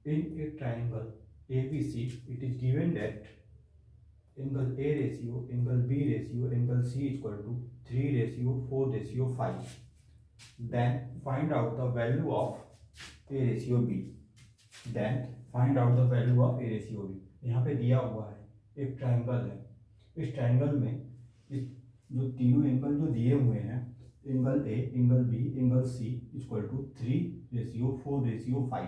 In a triangle ABC, it is given that angle A ratio, angle B ratio, angle C equal to 3 ratio 4 ratio 5. Then find out the value of A ratio B. Then find out the value of A ratio B. यहाँ पे दिया हुआ है एक triangle है, इस triangle में इस जो तीनों एंगल जो दिए हुए हैं, angle A, angle B, angle C equal to 3 ratio 4 ratio 5।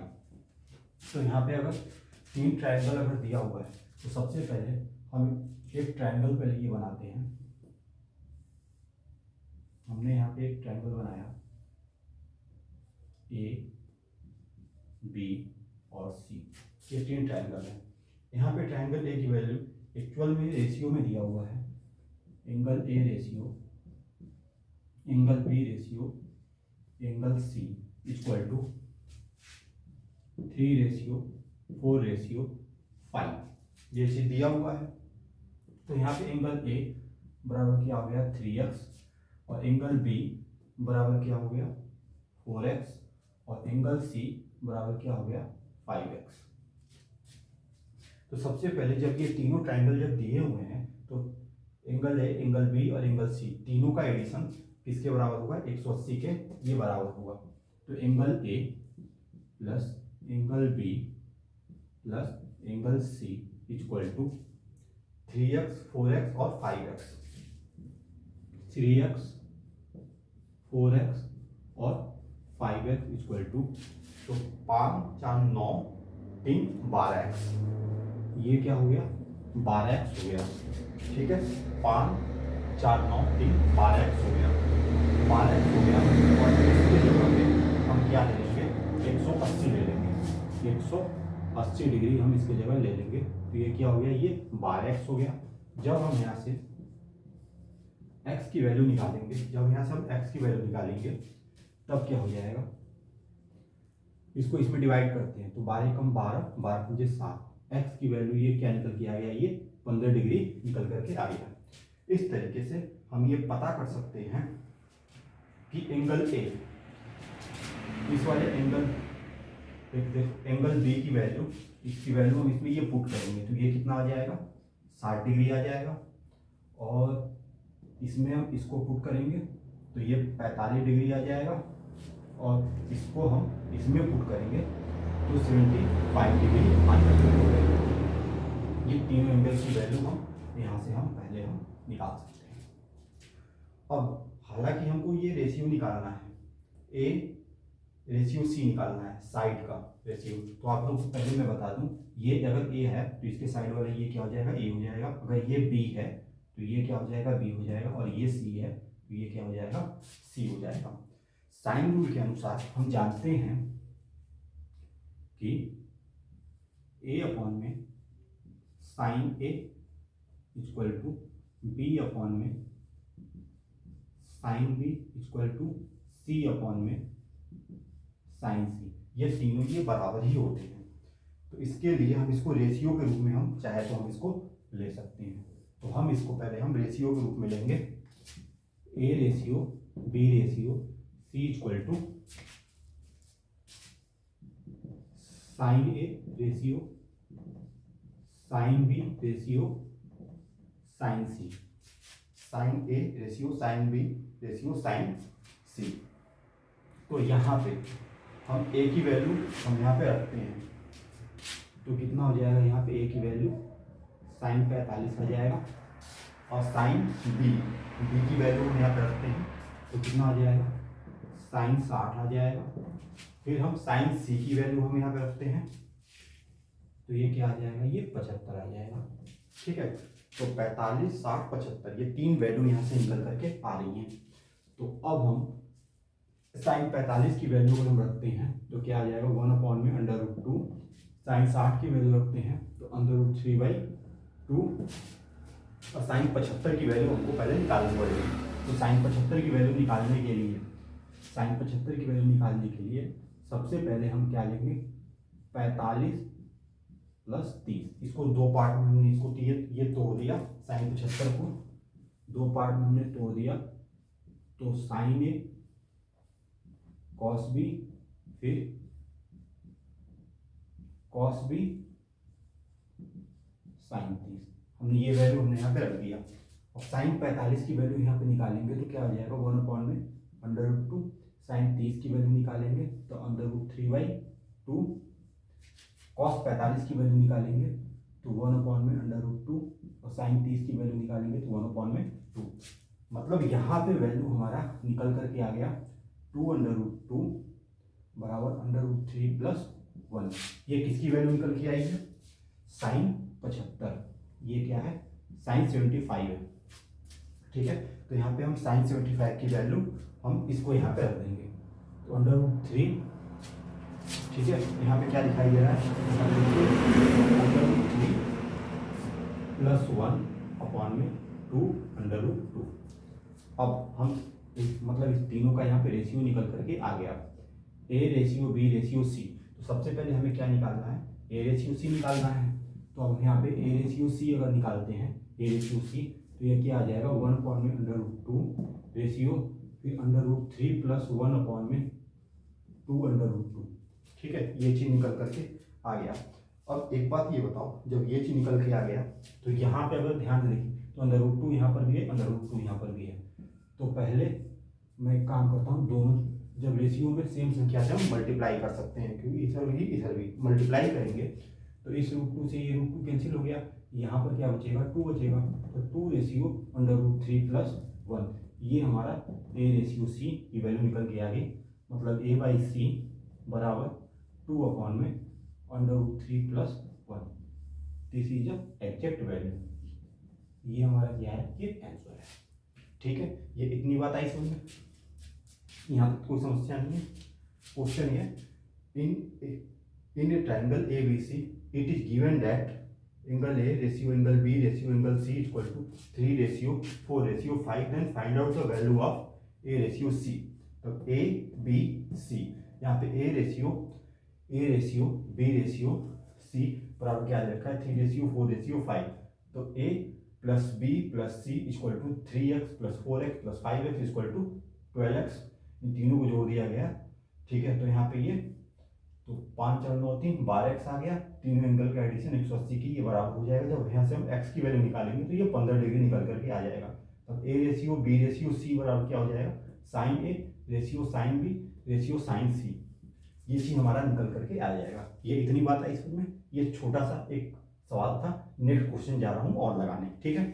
तो यहाँ पे अगर तीन ट्राइंगल अगर दिया हुआ है तो सबसे पहले हम एक ट्राइंगल पहले ये बनाते हैं। हमने यहाँ पे एक ट्राइंगल बनाया ए, बी और सी, ये तीन ट्राइंगल है। यहाँ पे ट्राइंगल ए की वैल्यू एक्चुअल में रेशियो में दिया हुआ है, angle A ratio, angle B ratio, angle C equal to 3 ratio 4 ratio 5, जैसे दिया हुआ है। तो यहाँ पे एंगल ए बराबर क्या हो गया 3x, और एंगल बी बराबर क्या हो गया 4x, और एंगल सी बराबर क्या हो गया 5x। तो सबसे पहले जब ये तीनों ट्राइंगल जब दिए हुए हैं तो एंगल ए, एंगल बी और एंगल सी तीनों का एडिशन किसके बराबर होगा 180 के ये बराबर होगा। तो angle A plus angle B plus angle C equal to 3x 4x और 5x, 3x 4x और 5x इक्वल टू, तो 5 4 9 3 12x, ये क्या हो गया 12x हो गया। ठीक है, 5 4 9 3 12x हो गया, 12x हो गया। और इसके जगह पे हम क्या ले लेंगे 180 ले लेंगे, 180 डिग्री हम इसके जगह ले लेंगे। तो ये क्या हो गया ये 12x हो गया। जब हम यहाँ से x की वैल्यू निकालेंगे, जब यहाँ से हम x की वैल्यू निकालेंगे तब क्या हो जाएगा, इसको इसमें डिवाइड करते हैं तो 12 कम 12, 12 पंजे 7, x की वैल्यू ये क्या निकल के आ गया, ये 15 डिग्री निकल करके आ गया। इस तरीके से हम ये पता कर सकते हैं कि एंगल ए, इस वाले एंगल एंगल बी की वैल्यू, इसकी वैल्यू हम इसमें ये पुट करेंगे तो ये कितना आ जाएगा 60 डिग्री आ जाएगा, और इसमें हम इसको पुट करेंगे तो ये 45 डिग्री आ जाएगा, और इसको हम इसमें पुट करेंगे तो 75 डिग्री आ जाएगा। ये तीनों एंगल की वैल्यू हम यहाँ से हम पहले हम निकाल सकते हैं। अब हालांकि हमको ये रेशियो निकालना है, ए रेशियो सी निकालना है, साइड का रेशियो। तो आप लोग को पहले मैं बता दूं, ये अगर ए है तो इसके साइड वाला ये क्या हो जाएगा ए हो जाएगा, अगर ये बी है तो ये क्या हो जाएगा बी हो जाएगा, और ये सी है तो ये क्या हो जाएगा सी हो जाएगा। साइन रूल के अनुसार हम जानते हैं कि ए अपॉन में sine A equal to B upon में sine B equal to C upon में साइन सी, ये तीनों ये बराबर ही होते हैं। तो इसके लिए हम इसको रेशियो के रूप में हम चाहे तो हम इसको ले सकते हैं। तो हम इसको पहले हम रेशियो के रूप में लेंगे, A ratio B ratio C equal to sine A ratio sine B ratio sine C, sine A ratio sine B ratio sine C. तो यहाँ पे हम ए की वैल्यू हम यहाँ पे रखते हैं तो कितना हो जाएगा, यहाँ पे ए की वैल्यू साइन 45 आ जाएगा, और साइन बी की वैल्यू हम यहाँ पे रखते हैं तो कितना आ जाएगा साइन 60 आ जाएगा। फिर हम साइन सी की वैल्यू हम यहाँ पे रखते हैं तो ये क्या आ जाएगा, ये 75 आ जाएगा। ठीक है, तो 45 60 75 ये तीन वैल्यू यहाँ से निकल करके आ रही हैं। तो अब हम साइन 45 की वैल्यू अगर हम रखते हैं तो क्या आ जाएगा 1 अपॉन में √2, साइन 60 की वैल्यू रखते हैं तो √3/2, और साइन 75 की वैल्यू हमको पहले निकालनी पड़ेगी। तो साइन 75 की वैल्यू निकालने के लिए, साइन 75 की वैल्यू निकालने के लिए सबसे पहले हम क्या लेंगे 45 + 30, इसको दो पार्ट में हमने इसको ये तोड़ दिया, साइन 75 को दो पार्ट में हमने तोड़ दिया। तो साइन ए कॉस बी फिर कॉस बी साइन 30, हमने ये वैल्यू हमने यहाँ पे रख दिया। और साइन 45 की वैल्यू यहाँ पे निकालेंगे तो क्या हो जाएगा, 1/में √2, साइन 30 की वैल्यू निकालेंगे तो √3/2, कॉस 45 की वैल्यू निकालेंगे तो 1/में √2, और साइन 30 की वैल्यू निकालेंगे तो 1/2। मतलब यहाँ पे वैल्यू हमारा निकल करके आ गया 2√2 बराबर √3 + 1। ये किसकी वैल्यू निकल के आई है, साइन 75। ये क्या है, साइन 75 है। ठीक है, तो यहाँ पे हम साइन 75 की वैल्यू हम इसको यहाँ पे रख देंगे तो √3। ठीक है, यहाँ पे क्या दिखाई दे रहा है, √3 + 1/2√2। अब हम मतलब इस तीनों का यहाँ पे रेशियो निकल करके आ गया, A ratio B ratio C। तो सबसे पहले हमें क्या निकालना है, A रेशियो C निकालना है। तो अब यहाँ पे A रेशियो C अगर निकालते हैं, A रेशियो C, तो ये क्या आ जाएगा, 1/में √2 रेशियो फिर √3 + 1/में 2√2। ठीक है, ये चीज़ निकल करके आ गया। अब एक बात ये बताओ, जब ये चीज़ निकल के आ गया तो यहाँ पे अगर ध्यान से देखिए तो √2 यहाँ पर भी है, √2 यहाँ पर भी है। तो पहले मैं एक काम करता हूँ, दोनों जब रेशियो में सेम संख्या से हम मल्टीप्लाई कर सकते हैं, क्योंकि इधर भी मल्टीप्लाई करेंगे तो इस √2 से ये √2 कैंसिल हो गया, यहाँ पर क्या बचेगा, 2 बचेगा। तो 2 रेशियो √3 + 1, ये हमारा A रेशियो C की वैल्यू निकल के आ गई। मतलब A/C बराबर 2/में √3 + 1। This is a exact value. ये हमारा क्या है, ये आंसर है। ठीक है, ये इतनी बात आई समझ में, यहाँ तक कोई समस्या नहीं है। क्वेश्चन है, in a triangle ABC it is given that angle A ratio angle B ratio angle C = 3 ratio 4 ratio 5, then find out the value of A ratio C। तो A B C, यहाँ पे A ratio B ratio C बराबर क्या रखा है, 3 ratio 4 ratio 5। तो A + B + C = 3x + 4x + 5x = 12x। इन तीनों को जोड़ दिया गया। ठीक है, तो यहाँ पे ये तो 5 और 9 3 12x आ गया। तीनों एंगल का एडिशन 180 की ये बराबर हो जाएगा। जब यहाँ से हम x की वैल्यू निकालेंगे तो ये 15 डिग्री निकल करके आ जाएगा। तब A ratio B ratio C बराबर क्या हो जाएगा, sine A ratio sine B ratio sine C। ये चीज़ हमारा निकल करके आ जाएगा। ये इतनी बात है इसमें, ये छोटा सा एक सवाल था। नेक्स्ट क्वेश्चन जा रहा हूँ और लगाने। ठीक है।